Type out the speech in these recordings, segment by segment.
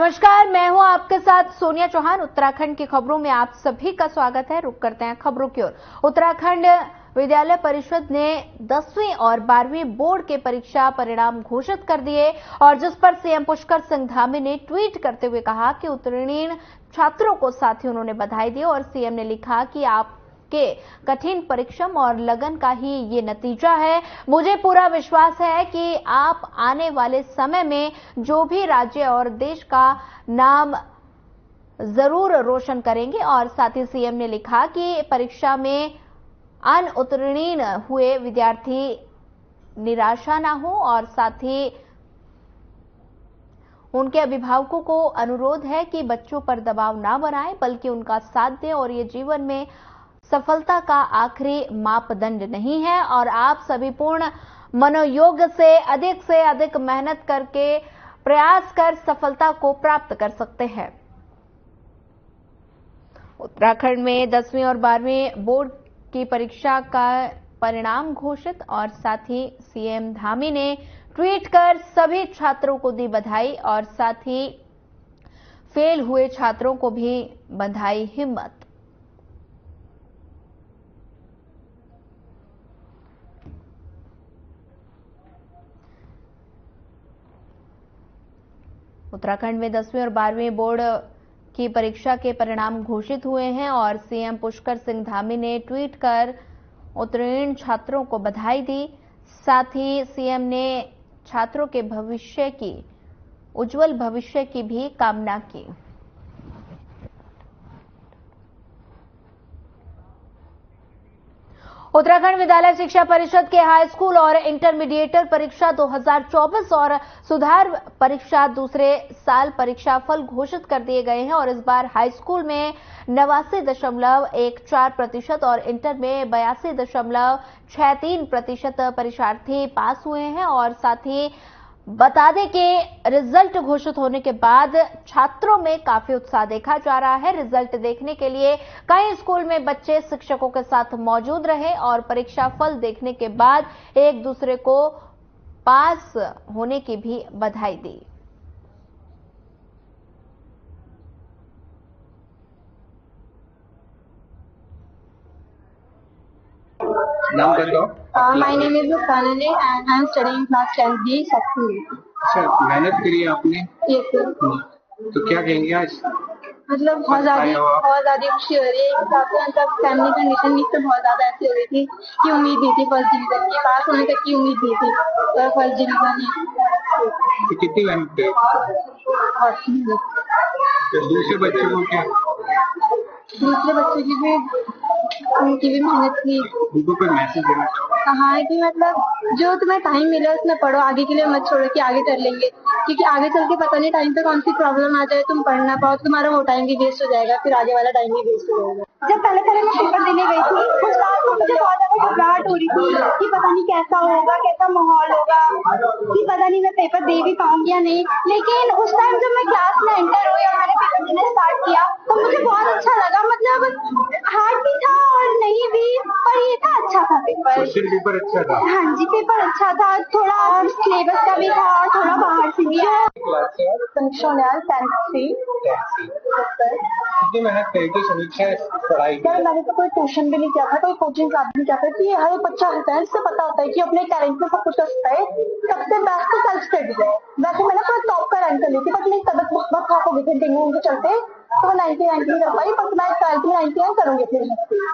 नमस्कार, मैं हूं आपके साथ सोनिया चौहान। उत्तराखंड की खबरों में आप सभी का स्वागत है। रुक करते हैं खबरों की ओर। उत्तराखंड विद्यालय परिषद ने 10वीं और 12वीं बोर्ड के परीक्षा परिणाम घोषित कर दिए और जिस पर सीएम पुष्कर सिंह धामी ने ट्वीट करते हुए कहा कि उत्तीर्ण छात्रों को साथ ही उन्होंने बधाई दी और सीएम ने लिखा कि आप के कठिन परिश्रम और लगन का ही ये नतीजा है। मुझे पूरा विश्वास है कि आप आने वाले समय में जो भी राज्य और देश का नाम जरूर रोशन करेंगे। और साथ ही सीएम ने लिखा कि परीक्षा में अनउत्तीर्ण हुए विद्यार्थी निराशा ना हो और साथ ही उनके अभिभावकों को अनुरोध है कि बच्चों पर दबाव ना बनाएं बल्कि उनका साथ दें और ये जीवन में सफलता का आखिरी मापदंड नहीं है और आप सभी पूर्ण मनोयोग से अधिक मेहनत करके प्रयास कर सफलता को प्राप्त कर सकते हैं। उत्तराखंड में 10वीं और 12वीं बोर्ड की परीक्षा का परिणाम घोषित और साथ ही सीएम धामी ने ट्वीट कर सभी छात्रों को दी बधाई और साथ ही फेल हुए छात्रों को भी बंधाई हिम्मत। उत्तराखंड में 10वीं और 12वीं बोर्ड की परीक्षा के परिणाम घोषित हुए हैं और सीएम पुष्कर सिंह धामी ने ट्वीट कर उत्तीर्ण छात्रों को बधाई दी। साथ ही सीएम ने छात्रों के भविष्य की उज्जवल भविष्य की भी कामना की। उत्तराखंड विद्यालय शिक्षा परिषद के हाई स्कूल और इंटरमीडिएट परीक्षा 2024 और सुधार परीक्षा दूसरे साल परीक्षा फल घोषित कर दिए गए हैं और इस बार हाई स्कूल में 89.14% और इंटर में 82.63% परीक्षार्थी पास हुए हैं। और साथ ही बता दें कि रिजल्ट घोषित होने के बाद छात्रों में काफी उत्साह देखा जा रहा है। रिजल्ट देखने के लिए कई स्कूल में बच्चे शिक्षकों के साथ मौजूद रहे और परीक्षा फल देखने के बाद एक दूसरे को पास होने की भी बधाई दी। नाम बताओ। My name is Sanani and I am studying class 10B section B। अच्छा, मेहनत करी आपने? Yes sir। तो क्या कहेंगे आज? मतलब बहुत ज्यादा खुशी हो रही है। एक हिसाब से मतलब फैमिली कंडीशन भी तो बहुत ज्यादा ऐसी हो रही थी कि उम्मीद नहीं थी फर्स्ट डिवीजन की, पास होने तक की उम्मीद नहीं थी और फर्स्ट डिवीजन तो कितनी मेहनत करी? तो दूसरे बच्चों को क्या? दूसरे बच्चों की भी उनकी भी मेहनत की। उनको कोई मैसेज देना चाहो? हाँ कि मतलब जो तुम्हें टाइम मिला उसमें पढ़ो, आगे के लिए मत छोड़ो कि आगे कर लेंगे, क्योंकि आगे चल के पता नहीं टाइम पे कौन सी प्रॉब्लम आ जाए, तुम पढ़ ना पाओ, तुम्हारा वो टाइम भी वेस्ट हो जाएगा, फिर आगे वाला टाइम भी वेस्ट हो जाएगा। जब पहले मैं पेपर देने गई थी उस टाइम तो मुझे बहुत ज्यादा घबराहट हो रही थी कि पता नहीं कैसा होगा, कैसा माहौल होगा, कि पता नहीं मैं पेपर दे भी पाऊंगी या नहीं। लेकिन उस टाइम जब मैं क्लास में एंटर हुई और मैंने पेपर देना स्टार्ट किया तो मुझे बहुत अच्छा लगा। मतलब हार्ड भी था और नहीं भी, पर ये था अच्छा था पेपर। पेपर अच्छा था? हाँ जी, पेपर अच्छा था, थोड़ा सिलेबस का भी था और थोड़ा बाहर से भी। समीक्षा न्याल 10th C। कितनी मेहनत करी थी समीक्षा पढ़ाई? मैंने तो कोई ट्यूशन भी नहीं किया था, कोई कोचिंग क्लास भी नहीं किया था कि हर एक बच्चा होता है जिससे पता होता है कि अपने टैलेंट में सब कुछ कर सकता है। सबसे बेस्ट तो सेल्फ स्टडी है। वैसे मैंने पूरा टॉप का रैंक कर ली थी बट मेरी तबियत बहुत खराब हो गई थी डेंगू के चलते, तो मैं 99 नहीं कर पाई, पर मैं 12th में 99 करूंगी अपने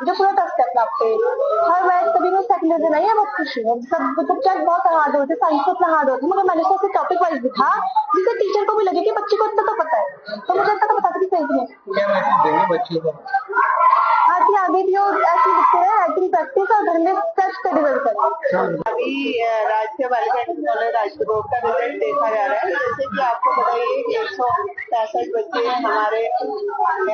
जो पूरा टस्ट है आप पे। हर वैसे कभी मैं सेकंड डिवीजन आई है, बहुत खुशी है। सब सब्जेक्ट बहुत हार्ड होते, साइंस इतना हार्ड होता है, मगर मैंने सोचा टॉपिक वाइज लिखा जिससे टीचर को भी लगे कि बच्चे को इतना तो पता है, तो मुझे इतना तो पता था कि सही है। क्या मैसेज देंगे बच्चों को? आगे भी ऐसे लिखते हैं, एक्टिंग प्रैक्टिस और घर में सेल्फ स्टडी करें। अभी राजकीय बालिका कॉलेज राजकीय बोर्ड का रिजल्ट देखा जा रहा है। जैसे कि आपको बताइए कि 165 बच्चे हमारे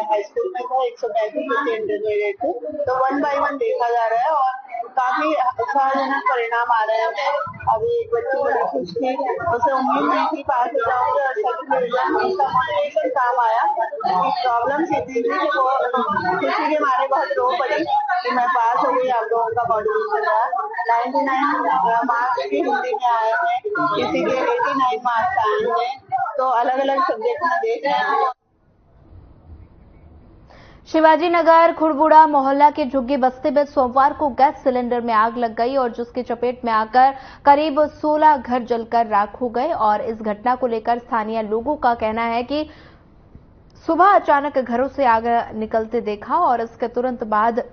हाई स्कूल में थे, 135 बच्चे इंटरमीडिएट थे, तो 1 by 1 देखा जा रहा है और काफी उत्साहजनक परिणाम आ रहे हैं। अभी एक बच्ची बड़ी खुश थी, उसे उम्मीद नहीं थी पास हो जाऊंगी और सेकंड डिवीजन उसका मोटिवेशन काम आया। प्रॉब्लम ये थी कि वो खुशी के मारे बहुत रो पड़ी तो मैं पास हो गई। आप लोगों का मॉड्यूल चल रहा है। 99 मार्क्स भी हिंदी में आए हैं, किसी के 89 मार्क्स आए हैं। तो अलग अलग सब्जेक्ट में देख रहे हैं। शिवाजी नगर खुड़बुड़ा मोहल्ला के झुग्गी बस्ती में सोमवार को गैस सिलेंडर में आग लग गई और जिसकी चपेट में आकर करीब 16 घर जलकर राख हो गए। और इस घटना को लेकर स्थानीय लोगों का कहना है कि सुबह अचानक घरों से आग निकलते देखा और इसके तुरंत बाद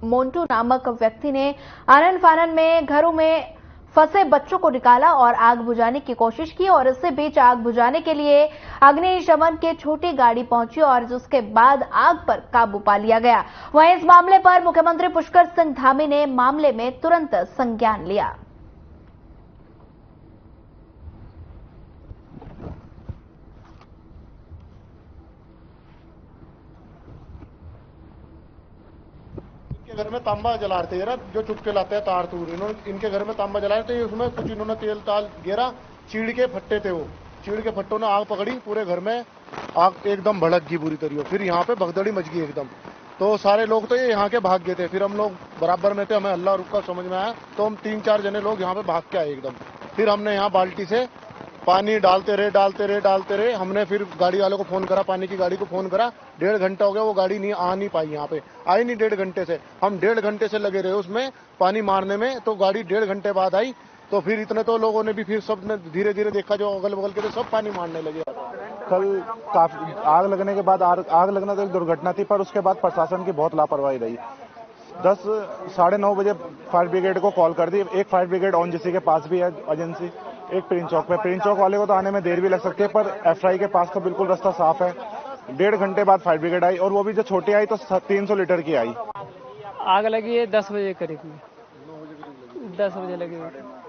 मोन्टू नामक व्यक्ति ने आनन फानन में घरों में फंसे बच्चों को निकाला और आग बुझाने की कोशिश की। और इसी बीच आग बुझाने के लिए अग्निशमन की छोटी गाड़ी पहुंची और जिसके बाद आग पर काबू पा लिया गया। वहीं इस मामले पर मुख्यमंत्री पुष्कर सिंह धामी ने मामले में तुरंत संज्ञान लिया। घर में तांबा जला रहे थे यार, जो चुपके लाते हैं तार तूर, इन्होंने इनके घर में तांबा जला रहे थे। उसमें कुछ इन्होंने तेल ताल गिरा, चीड़ के फट्टे थे, वो चीड़ के फट्टों ने आग पकड़ी, पूरे घर में आग एकदम भड़क गई पूरी तरीके। फिर यहाँ पे भगदड़ी मच गई एकदम। तो सारे लोग तो ये यहाँ के भाग गए थे। फिर हम लोग बराबर में थे, हमें अल्लाह रुका समझ में आया, तो हम 3-4 जने लोग यहाँ पे भाग के आए एकदम। फिर हमने यहाँ बाल्टी से पानी डालते रहे। हमने फिर गाड़ी वालों को फोन करा, पानी की गाड़ी को फोन करा। 1.5 घंटा हो गया, वो गाड़ी नहीं आ नहीं पाई, यहाँ पे आई नहीं 1.5 घंटे से। हम 1.5 घंटे से लगे रहे उसमें पानी मारने में, तो गाड़ी 1.5 घंटे बाद आई। तो फिर इतने तो लोगों ने भी फिर सब ने धीरे धीरे देखा, जो अगल बगल के थे सब पानी मारने लगे। कल काफी आग लगने के बाद आग लगना तो एक दुर्घटना थी, पर उसके बाद प्रशासन की बहुत लापरवाही रही। 10 साढ़े 9 बजे फायर ब्रिगेड को कॉल कर दी। एक फायर ब्रिगेड ओनजीसी के पास भी है एजेंसी, एक प्रिंस चौक पे। प्रिंस चौक वाले को तो आने में देर भी लग सकती है, पर एफआई के पास तो बिल्कुल रास्ता साफ है। 1.5 घंटे बाद फायर ब्रिगेड आई, और वो भी जो छोटी आई तो 300 लीटर की आई। आग लगी है 10 बजे करीब में, 10 बजे लगी।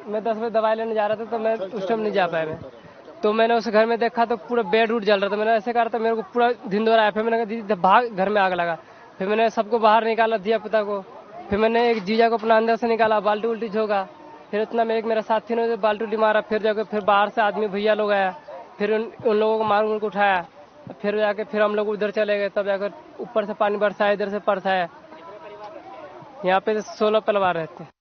मैं 10 बजे दवाई लेने जा रहा था, तो मैं उस टाइम नहीं जा पाया मैं। तो मैंने उस घर में देखा तो पूरा बेड उड जल रहा था। मैंने ऐसे कहा था, मेरे को पूरा धिंदोरा आया। फिर मैंने कहा दीदी भाग, घर में आग लगा। फिर मैंने सबको बाहर निकाला, दिया पिता को। फिर मैंने एक जीजा को अपना अंदर से निकाला, बाल्टी उल्टी झोंका। फिर इतना में एक मेरा साथी ने बाल्टी उल्टी मारा। फिर जाकर फिर बाहर से आदमी भैया लोग आया, फिर उन लोगों को मार उनको उठाया। फिर जाके फिर हम लोग उधर चले गए, तब जाकर ऊपर से पानी बरसाया, इधर से बरसाया। यहाँ पे 16 परिवार रहते हैं।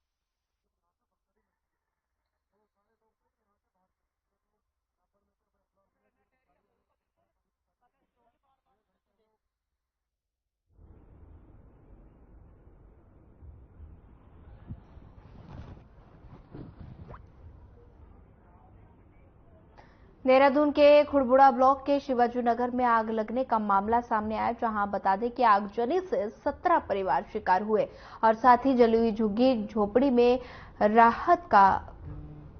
देहरादून के खुड़बुड़ा ब्लॉक के शिवाजी नगर में आग लगने का मामला सामने आया, जहां बता दें कि आगजनी से 17 परिवार शिकार हुए और साथ ही जली हुई झुग्गी झोपड़ी में राहत का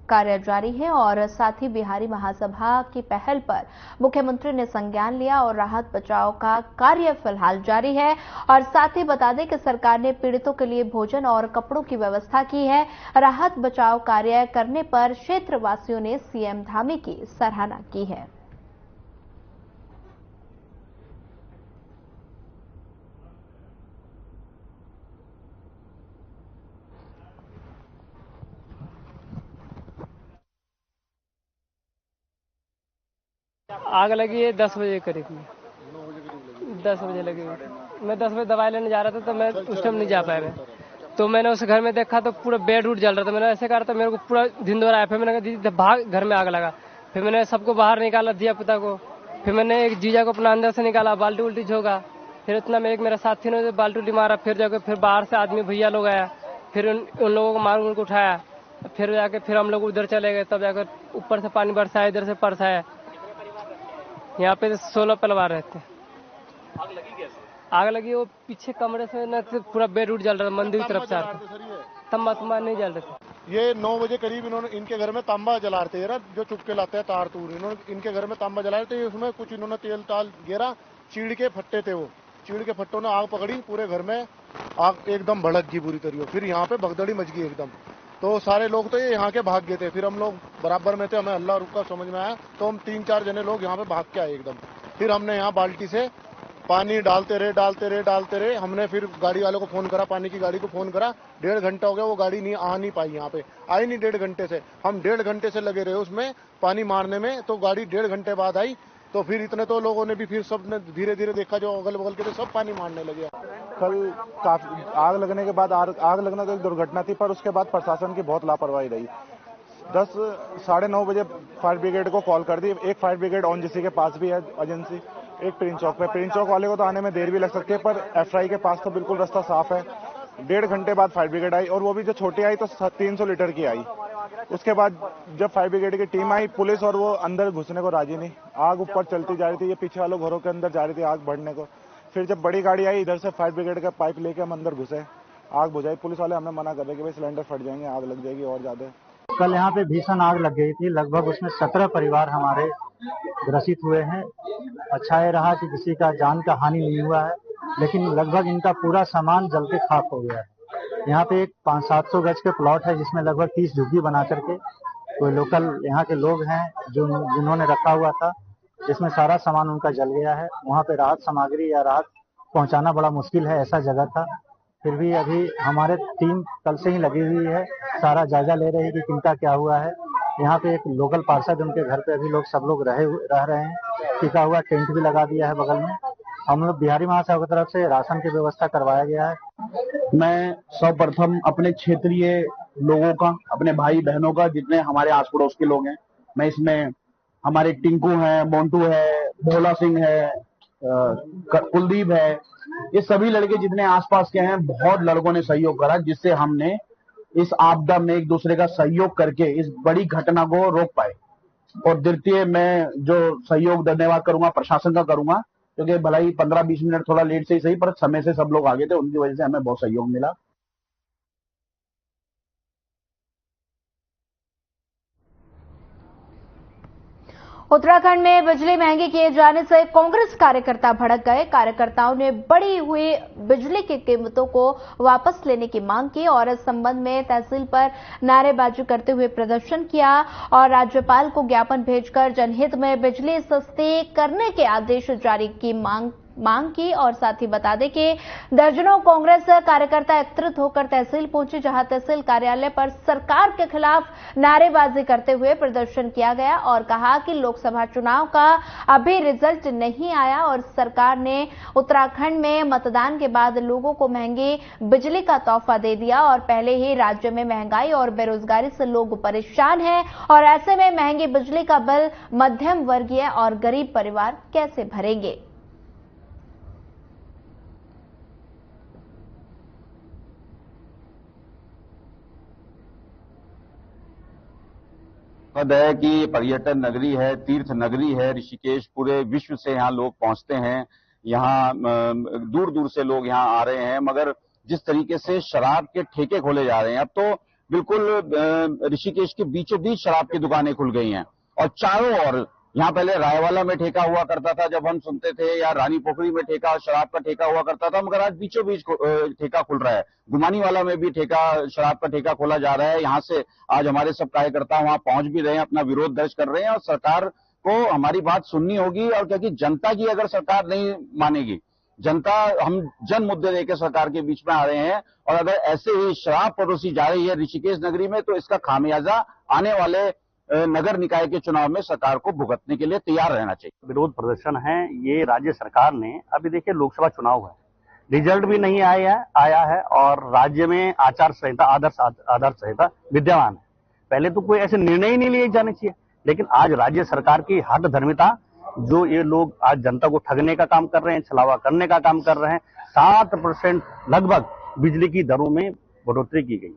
कार्य जारी है। और साथ ही बिहारी महासभा की पहल पर मुख्यमंत्री ने संज्ञान लिया और राहत बचाव का कार्य फिलहाल जारी है। और साथ ही बता दें कि सरकार ने पीड़ितों के लिए भोजन और कपड़ों की व्यवस्था की है। राहत बचाव कार्य करने पर क्षेत्रवासियों ने सीएम धामी की सराहना की है। आग लगी है 10 बजे करीब में, 10 बजे लगी। मैं 10 बजे दवाई लेने जा रहा था, तो मैं उस टाइम नहीं जा पाया मैं। तो मैंने उस घर में देखा तो पूरा बेड उड जल रहा था। मैंने ऐसे कहा था, मेरे को पूरा धिंदोरा आया। फिर मैंने कहा दीदी भाग, घर में आग लगा। फिर मैंने सबको बाहर निकाला, दिया पिता को। फिर मैंने एक जीजा को अपना अंदर से निकाला, बाल्टी उल्टी झोंका। फिर इतना में एक मेरा साथी ने बाल्टी उल्टी मारा। फिर जाकर फिर बाहर से आदमी भैया लोग आया, फिर उन लोगों को मार उनको उठाया। फिर जाके फिर हम लोग उधर चले गए, तब जाकर ऊपर से पानी बरसाया, इधर से बरसाया। यहाँ पे 16 परिवार रहते हैं। आग लगी वो पीछे कमरे से न पूरा बेड उड जल रहा था, मंदिर की तरफ से तम्बा नहीं जल रहे थे। ये 9 बजे करीब इन्होंने इनके घर में तांबा जला रहे थे यार, जो चुपके लाते हैं तार तूर, इन्होंने इनके घर में तांबा जला रहे थे। उसमें कुछ इन्होंने तेल ताल गिरा, चीड़ के फट्टे थे, वो चीड़ के फट्टों ने आग पकड़ी, पूरे घर में आग एकदम भड़क गई पूरी तरीके। फिर यहाँ पे भगदड़ी मच गई एकदम। तो सारे लोग तो ये यहाँ के भाग गए थे। फिर हम लोग बराबर में थे, हमें अल्लाह रुका समझ में आया, तो हम 3-4 जने लोग यहाँ पे भाग के आए एकदम। फिर हमने यहाँ बाल्टी से पानी डालते रहे। हमने फिर गाड़ी वालों को फोन करा, पानी की गाड़ी को फोन करा। 1.5 घंटा हो गया, वो गाड़ी नहीं आ नहीं पाई, यहाँ पे आई नहीं 1.5 घंटे से। हम 1.5 घंटे से लगे रहे उसमें पानी मारने में, तो गाड़ी 1.5 घंटे बाद आई। तो फिर इतने तो लोगों ने भी फिर सब ने धीरे धीरे देखा, जो अगल बगल के थे सब पानी मारने लगे। कल काफी आग लगने के बाद आग लगना तो एक दुर्घटना थी, पर उसके बाद प्रशासन की बहुत लापरवाही रही। 9:30 बजे फायर ब्रिगेड को कॉल कर दी। एक फायर ब्रिगेड ओनजीसी के पास भी है एजेंसी, एक प्रिंस चौक पे। प्रिंस चौक वाले को तो आने में देर भी लग सकती है, पर एफआई के पास तो बिल्कुल रास्ता साफ है। 1.5 घंटे बाद फायर ब्रिगेड आई, और वो भी जो छोटी आई तो 300 लीटर की आई। उसके बाद जब फायर ब्रिगेड की टीम आई, पुलिस और वो अंदर घुसने को राजी नहीं। आग ऊपर चलती जा रही थी, ये पीछे वालों घरों के अंदर जा रही थी आग बढ़ने को। फिर जब बड़ी गाड़ी आई, इधर से फायर ब्रिगेड का पाइप लेके हम अंदर घुसे, आग बुझाई। पुलिस वाले हमें मना कर रहे कि भाई सिलेंडर फट जाएंगे, आग लग जाएगी और ज्यादा। कल यहाँ पे भीषण आग लग गई थी, लगभग उसमें 17 परिवार हमारे ग्रसित हुए हैं। अच्छा ये रहा कि किसी का जान का हानि नहीं हुआ है, लेकिन लगभग इनका पूरा सामान जल के खाक हो गया है। यहाँ पे एक 500-700 गज के प्लॉट है, जिसमें लगभग 30 झुग्गी बना करके कोई लोकल यहाँ के लोग हैं जिन्होंने रखा हुआ था, जिसमें सारा सामान उनका जल गया है। वहाँ पे राहत सामग्री या राहत पहुँचाना बड़ा मुश्किल है, ऐसा जगह था। फिर भी अभी हमारे टीम कल से ही लगी हुई है, सारा जायजा ले रही है कि किनका क्या हुआ है। यहाँ पे एक लोकल पार्षद, उनके घर पे अभी सब लोग रह रहे हैं। टिका हुआ टेंट भी लगा दिया है बगल में। हम लोग बिहारी महासभा की तरफ से राशन की व्यवस्था करवाया गया है। मैं सर्वप्रथम अपने क्षेत्रीय लोगों का, अपने भाई बहनों का, जितने हमारे आस पड़ोस के लोग हैं, मैं इसमें हमारे टिंकू है, मोन्टू है, भोला सिंह है, कुलदीप है, ये सभी लड़के जितने आसपास के हैं, बहुत लड़कों ने सहयोग करा, जिससे हमने इस आपदा में एक दूसरे का सहयोग करके इस बड़ी घटना को रोक पाए। और द्वितीय मैं जो सहयोग धन्यवाद करूंगा प्रशासन का करूंगा, क्योंकि भला ही 15-20 मिनट थोड़ा लेट से ही सही, पर समय से सब लोग आगे थे, उनकी वजह से हमें बहुत सहयोग मिला। उत्तराखंड में बिजली महंगी किए जाने से कांग्रेस कार्यकर्ता भड़क गए। कार्यकर्ताओं ने बढ़ी हुई बिजली की कीमतों को वापस लेने की मांग की और इस संबंध में तहसील पर नारेबाजी करते हुए प्रदर्शन किया और राज्यपाल को ज्ञापन भेजकर जनहित में बिजली सस्ती करने के आदेश जारी की मांग की। और साथ ही बता दें कि दर्जनों कांग्रेस कार्यकर्ता एकत्रित होकर तहसील पहुंचे, जहां तहसील कार्यालय पर सरकार के खिलाफ नारेबाजी करते हुए प्रदर्शन किया गया और कहा कि लोकसभा चुनाव का अभी रिजल्ट नहीं आया और सरकार ने उत्तराखंड में मतदान के बाद लोगों को महंगी बिजली का तोहफा दे दिया और पहले ही राज्य में महंगाई और बेरोजगारी से लोग परेशान हैं और ऐसे में महंगी बिजली का बिल मध्यम वर्गीय और गरीब परिवार कैसे भरेंगे। पद है कि पर्यटन नगरी है, तीर्थ नगरी है ऋषिकेश। पूरे विश्व से यहाँ लोग पहुंचते हैं, यहाँ दूर दूर से लोग यहाँ आ रहे हैं। मगर जिस तरीके से शराब के ठेके खोले जा रहे हैं, अब तो बिल्कुल ऋषिकेश के बीचों बीच शराब की दुकानें खुल गई हैं और चारों ओर। यहाँ पहले रायवाला में ठेका हुआ करता था जब हम सुनते थे, या रानी पोखरी में ठेका शराब का ठेका हुआ करता था, मगर आज बीचों बीच ठेका खुल रहा है। गुमानी वाला में भी शराब का ठेका खोला जा रहा है। यहाँ से आज हमारे सब कार्यकर्ता वहां पहुंच भी रहे हैं, अपना विरोध दर्ज कर रहे हैं और सरकार को हमारी बात सुननी होगी। और क्योंकि जनता की अगर सरकार नहीं मानेगी, हम जन मुद्दे लेकर सरकार के बीच में आ रहे हैं और अगर ऐसे ही शराब परोसी जा रही है ऋषिकेश नगरी में, तो इसका खामियाजा आने वाले नगर निकाय के चुनाव में सरकार को भुगतने के लिए तैयार रहना चाहिए। विरोध प्रदर्शन है ये राज्य सरकार ने। अभी देखिए लोकसभा चुनाव है, रिजल्ट भी नहीं आया है और राज्य में आचार संहिता, आदर्श संहिता विद्यमान है। पहले तो कोई ऐसे निर्णय ही नहीं लिए जाने चाहिए, लेकिन आज राज्य सरकार की हठ धर्मिता, जो ये लोग आज जनता को ठगने का काम कर रहे हैं, छलावा करने का काम कर रहे हैं। 7% लगभग बिजली की दरों में बढ़ोतरी की गई।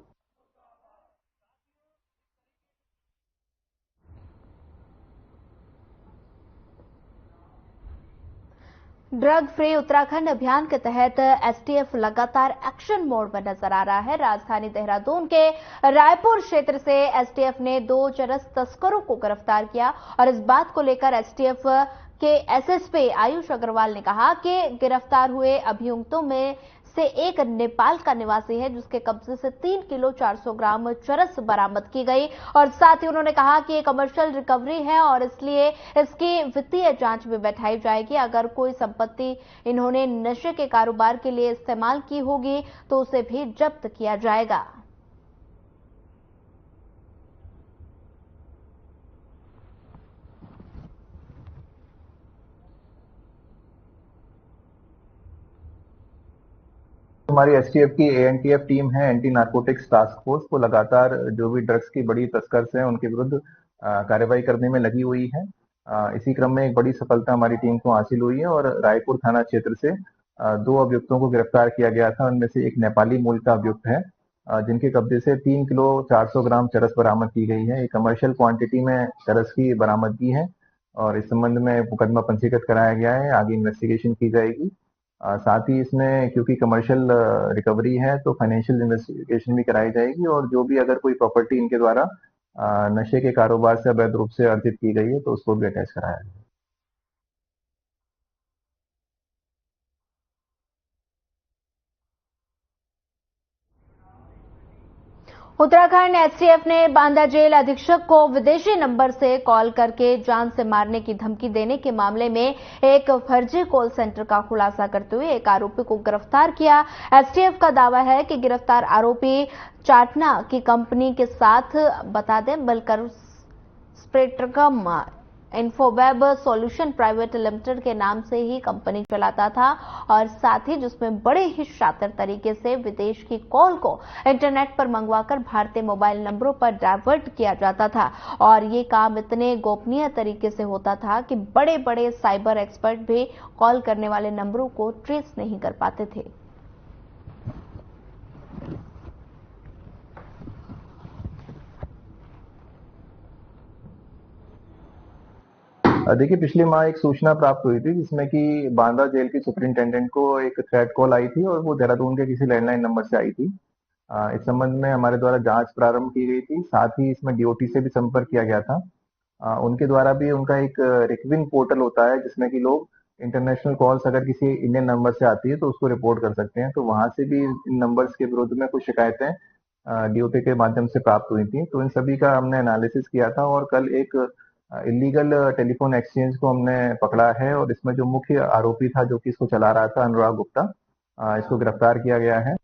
ड्रग फ्री उत्तराखंड अभियान के तहत एसटीएफ लगातार एक्शन मोड में नजर आ रहा है। राजधानी देहरादून के रायपुर क्षेत्र से एसटीएफ ने 2 चरस तस्करों को गिरफ्तार किया और इस बात को लेकर एसटीएफ के एसएसपी आयुष अग्रवाल ने कहा कि गिरफ्तार हुए अभियुक्तों में से एक नेपाल का निवासी है, जिसके कब्जे से 3 किलो 400 ग्राम चरस बरामद की गई और साथ ही उन्होंने कहा कि ये कमर्शियल रिकवरी है और इसलिए इसकी वित्तीय जांच भी बैठाई जाएगी। अगर कोई संपत्ति इन्होंने नशे के कारोबार के लिए इस्तेमाल की होगी तो उसे भी जब्त किया जाएगा। हमारी एसटीएफ की एएनटीएफ टीम है, एंटी नार्कोटिक्स टास्क फोर्स, वो लगातार जो भी ड्रग्स की बड़ी तस्कर हैं उनके विरुद्ध कार्रवाई करने में लगी हुई है। इसी क्रम में एक बड़ी सफलता हमारी टीम को हासिल हुई है और रायपुर थाना क्षेत्र से 2 अभियुक्तों को गिरफ्तार किया गया था। उनमें से एक नेपाली मूल का अभियुक्त है, जिनके कब्जे से 3 किलो 400 ग्राम चरस बरामद की गई है। ये कमर्शियल क्वांटिटी में चरस की बरामदगी है और इस संबंध में मुकदमा पंजीकृत कराया गया है। आगे इन्वेस्टिगेशन की जाएगी। साथ ही इसमें क्योंकि कमर्शियल रिकवरी है तो फाइनेंशियल इन्वेस्टिगेशन भी कराई जाएगी और जो भी अगर कोई प्रॉपर्टी इनके द्वारा नशे के कारोबार से अवैध रूप से अर्जित की गई है तो उसको भी अटैच कराया जाएगा। उत्तराखंड एसटीएफ ने बांदा जेल अधीक्षक को विदेशी नंबर से कॉल करके जान से मारने की धमकी देने के मामले में एक फर्जी कॉल सेंटर का खुलासा करते हुए एक आरोपी को गिरफ्तार किया। एसटीएफ का दावा है कि गिरफ्तार आरोपी चाटना की कंपनी के साथ बता दें बलकर Spectrum Infoweb Solution Private Limited के नाम से ही कंपनी चलाता था और साथ ही जिसमें बड़े ही शातिर तरीके से विदेश की कॉल को इंटरनेट पर मंगवाकर भारतीय मोबाइल नंबरों पर डाइवर्ट किया जाता था और ये काम इतने गोपनीय तरीके से होता था कि बड़े बड़े साइबर एक्सपर्ट भी कॉल करने वाले नंबरों को ट्रेस नहीं कर पाते थे। देखिए, पिछले माह एक सूचना प्राप्त हुई थी जिसमें कि बांदा जेल की सुपरिंटेंडेंट को एक थ्रेट कॉल आई थी और वो देहरादून के किसी लैंडलाइन नंबर से आई थी। इस संबंध में हमारे द्वारा जांच प्रारंभ की गई थी। साथ ही इसमें डीओटी से भी संपर्क किया गया था। उनके द्वारा भी उनका एक रिकविन पोर्टल होता है जिसमें कि लोग इंटरनेशनल कॉल्स अगर किसी इंडियन नंबर से आती है तो उसको रिपोर्ट कर सकते हैं। तो वहां से भी इन नंबर्स के विरुद्ध में कुछ शिकायतें डीओटी के माध्यम से प्राप्त हुई थी। तो इन सभी का हमने एनालिसिस किया था और कल एक इलीगल टेलीफोन एक्सचेंज को हमने पकड़ा है और इसमें जो मुख्य आरोपी था जो कि इसको चला रहा था, अनुराग गुप्ता, इसको गिरफ्तार किया गया है।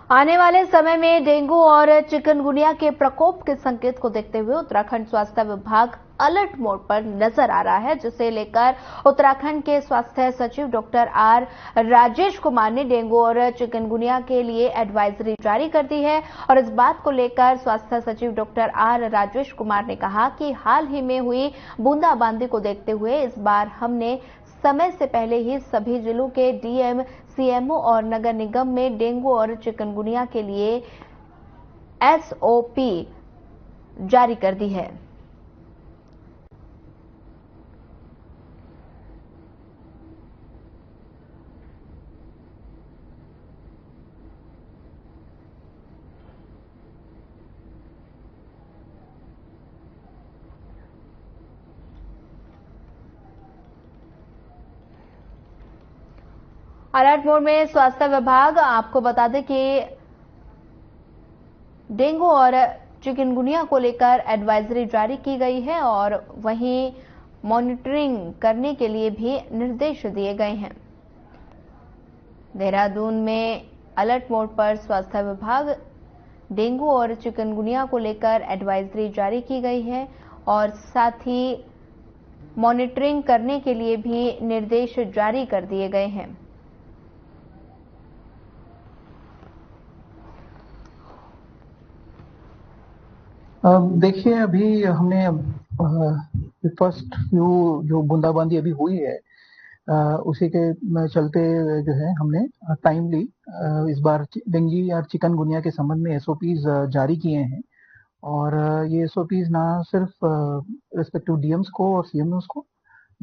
आने वाले समय में डेंगू और चिकनगुनिया के प्रकोप के संकेत को देखते हुए उत्तराखंड स्वास्थ्य विभाग अलर्ट मोड पर नजर आ रहा है, जिसे लेकर उत्तराखंड के स्वास्थ्य सचिव डॉक्टर आर राजेश कुमार ने डेंगू और चिकनगुनिया के लिए एडवाइजरी जारी कर दी है। और इस बात को लेकर स्वास्थ्य सचिव डॉक्टर आर राजेश कुमार ने कहा कि हाल ही में हुई बूंदाबांदी को देखते हुए इस बार हमने समय से पहले ही सभी जिलों के डीएम, सीएमओ और नगर निगम में डेंगू और चिकनगुनिया के लिए एसओपी जारी कर दी है। अलर्ट मोड में स्वास्थ्य विभाग आपको बता दें कि डेंगू और चिकनगुनिया को लेकर एडवाइजरी जारी की गई है और वहीं मॉनिटरिंग करने के लिए भी निर्देश दिए गए हैं। देहरादून में अलर्ट मोड पर स्वास्थ्य विभाग डेंगू और चिकनगुनिया को लेकर एडवाइजरी जारी की गई है और साथ ही मॉनिटरिंग करने के लिए भी निर्देश जारी कर दिए गए हैं। देखिए, अभी हमने फर्स्ट फ्यू जो बूंदाबांदी अभी हुई है उसी के चलते जो है हमने टाइमली इस बार डेंगू और चिकनगुनिया के संबंध में एसओपीज जारी किए हैं और ये एसओपीज ना सिर्फ रिस्पेक्टिव डीएम्स को और सीएमओस को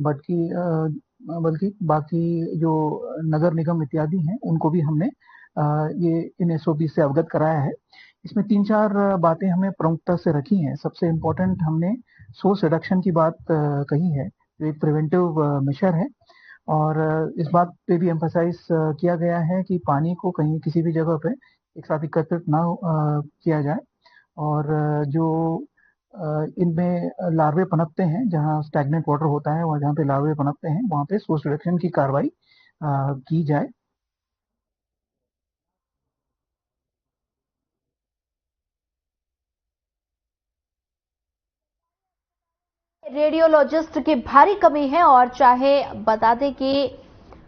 बल्कि बाकी जो नगर निगम इत्यादि हैं उनको भी हमने ये इन एसओपी से अवगत कराया है। इसमें 3-4 बातें हमने प्रमुखता से रखी हैं। सबसे इम्पोर्टेंट हमने सोर्स रिडक्शन की बात कही है, जो एक प्रिवेंटिव मेजर है और इस बात पे भी एम्फसाइज किया गया है कि पानी को कहीं किसी भी जगह पे एक साथ एकत्रित ना किया जाए और जो इनमें लार्वे पनपते हैं, जहाँ स्टैग्नेंट वाटर होता है वहाँ जहाँ पे लार्वे पनपते हैं वहाँ पे सोर्स रिडक्शन की कार्रवाई की जाए। रेडियोलॉजिस्ट की भारी कमी है और चाहे बता दें कि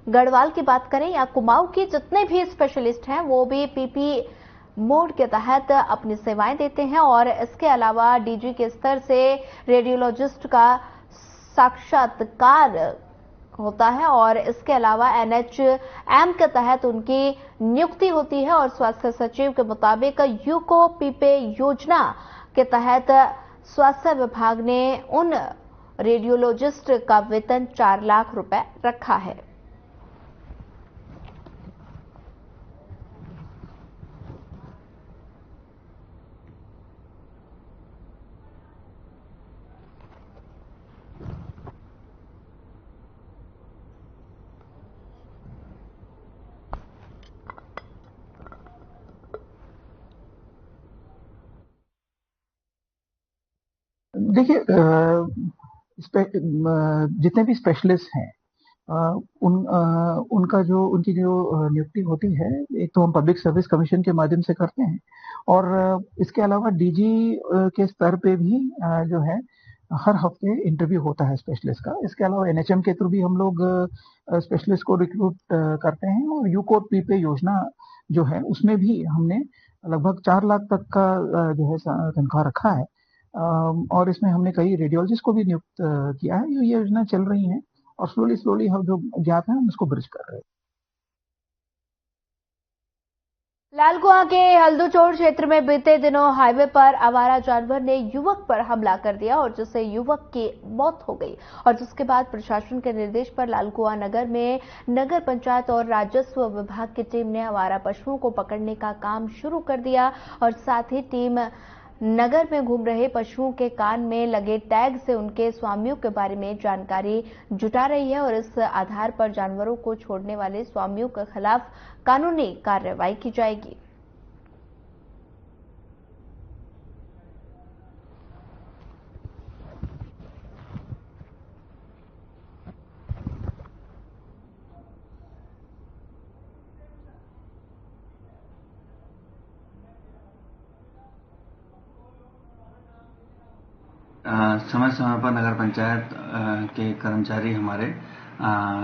गढ़वाल की बात करें या कुमाऊं की, जितने भी स्पेशलिस्ट हैं वो भी पीपी मोड के तहत अपनी सेवाएं देते हैं और इसके अलावा डीजी के स्तर से रेडियोलॉजिस्ट का साक्षात्कार होता है और इसके अलावा एनएचएम के तहत उनकी नियुक्ति होती है और स्वास्थ्य सचिव के मुताबिक यूको पीपे योजना के तहत स्वास्थ्य विभाग ने उन रेडियोलॉजिस्ट का वेतन 4 लाख रुपए रखा है। देखिए, जितने भी स्पेशलिस्ट हैं उनकी जो नियुक्ति होती है, एक तो हम पब्लिक सर्विस कमीशन के माध्यम से करते हैं और इसके अलावा डीजी के स्तर पे भी जो है हर हफ्ते इंटरव्यू होता है स्पेशलिस्ट का। इसके अलावा एनएचएम के थ्रू भी हम लोग स्पेशलिस्ट को रिक्रूट करते हैं और यूको पीपे योजना जो है उसमें भी हमने लगभग 4 लाख तक का जो है तनख्वाह रखा है और इसमें हमने कई रेडियोलॉजिस्ट को भी नियुक्त किया है। ये योजना चल रही है और स्लोली हम जो गैप है हम उसको ब्रिज कर रहे हैं। लालकुआं के हल्दूचोड़ क्षेत्र में बीते दिनों हाईवे पर आवारा जानवर ने युवक पर हमला कर दिया और जिससे युवक की मौत हो गई और जिसके बाद प्रशासन के निर्देश पर लालकुआं नगर में नगर पंचायत और राजस्व विभाग की टीम ने आवारा पशुओं को पकड़ने का काम शुरू कर दिया और साथ ही टीम नगर में घूम रहे पशुओं के कान में लगे टैग से उनके स्वामियों के बारे में जानकारी जुटा रही है और इस आधार पर जानवरों को छोड़ने वाले स्वामियों के खिलाफ कानूनी कार्रवाई की जाएगी। समय समय पर नगर पंचायत के कर्मचारी हमारे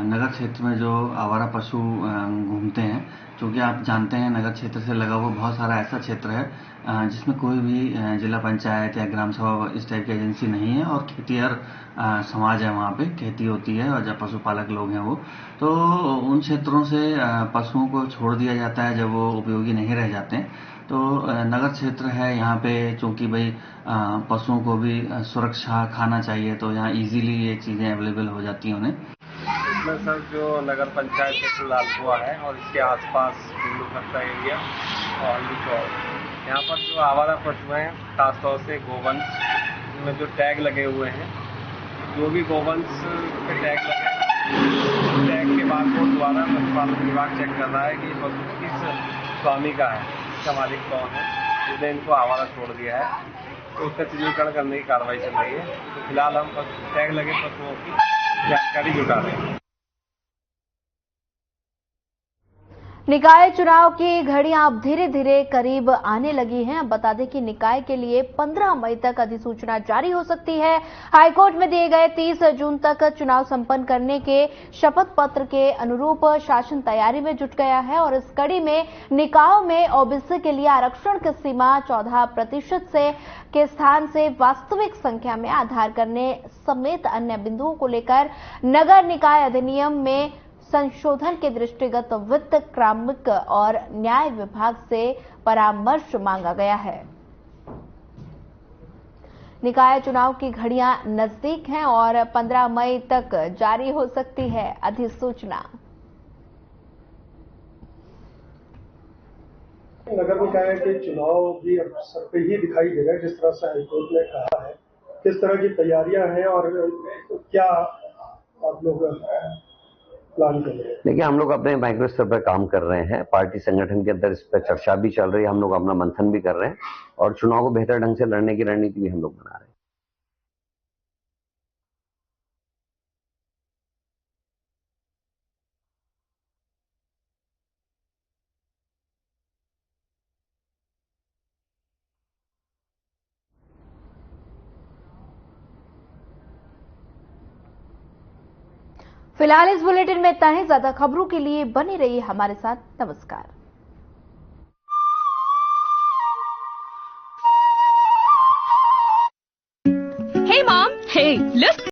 नगर क्षेत्र में जो आवारा पशु घूमते हैं, क्योंकि आप जानते हैं नगर क्षेत्र से लगा हुआ बहुत सारा ऐसा क्षेत्र है जिसमें कोई भी जिला पंचायत या ग्राम सभा इस टाइप की एजेंसी नहीं है और खेतिहर समाज है, वहाँ पे खेती होती है और जब पशुपालक लोग हैं वो, तो उन क्षेत्रों से पशुओं को छोड़ दिया जाता है जब वो उपयोगी नहीं रह जाते हैं। तो नगर क्षेत्र है यहाँ पे, चूंकि भाई पशुओं को भी सुरक्षा खाना चाहिए तो यहाँ इजीली ये चीज़ें अवेलेबल हो जाती हैं उन्हें। इसमें सर जो नगर पंचायत क्षेत्र लालकुआं है और इसके आसपास बिंदुखत्ता एरिया और हल्दूचौड़, यहाँ पर जो आवारा पशु हैं खासतौर से गोवंश में जो टैग लगे हुए हैं, जो भी गोवंश पे टैग लगे टैग के बाद को द्वारा पशुपालन विभाग चेक कर रहा है कि पशु किस स्वामी का है, इसका मालिक कौन है, जिसने इनको आवारा छोड़ दिया है, तो उसका चिन्हीकरण करने की कार्रवाई चल रही है। तो फिलहाल हम टैग लगे पशुओं की जानकारी जुटा रहे हैं। निकाय चुनाव की घड़ियां अब धीरे धीरे करीब आने लगी हैं। अब बता दें कि निकाय के लिए 15 मई तक अधिसूचना जारी हो सकती है। हाईकोर्ट में दिए गए 30 जून तक चुनाव संपन्न करने के शपथ पत्र के अनुरूप शासन तैयारी में जुट गया है और इस कड़ी में निकायों में ओबीसी के लिए आरक्षण की सीमा 14% से के स्थान से वास्तविक संख्या में आधार करने समेत अन्य बिंदुओं को लेकर नगर निकाय अधिनियम में संशोधन के दृष्टिगत वित्त, कार्मिक और न्याय विभाग से परामर्श मांगा गया है। निकाय चुनाव की घड़ियां नजदीक हैं और 15 मई तक जारी हो सकती है अधिसूचना। नगर निकाय के चुनाव भी अब सर पे ही दिखाई दे रहा है, जिस तरह से हाईकोर्ट ने कहा है। किस तरह की तैयारियां हैं और क्या आप लोग प्लान कर रहे हैं? देखिए, हम लोग अपने माइक्रो स्तर पर काम कर रहे हैं, पार्टी संगठन के अंदर इस पर चर्चा भी चल रही है, हम लोग अपना मंथन भी कर रहे हैं और चुनाव को बेहतर ढंग से लड़ने की रणनीति भी हम लोग बना रहे हैं। फिलहाल इस बुलेटिन में इतना ही। ज्यादा खबरों के लिए बने रहिए हमारे साथ। नमस्कार। Hey mom, hey, look.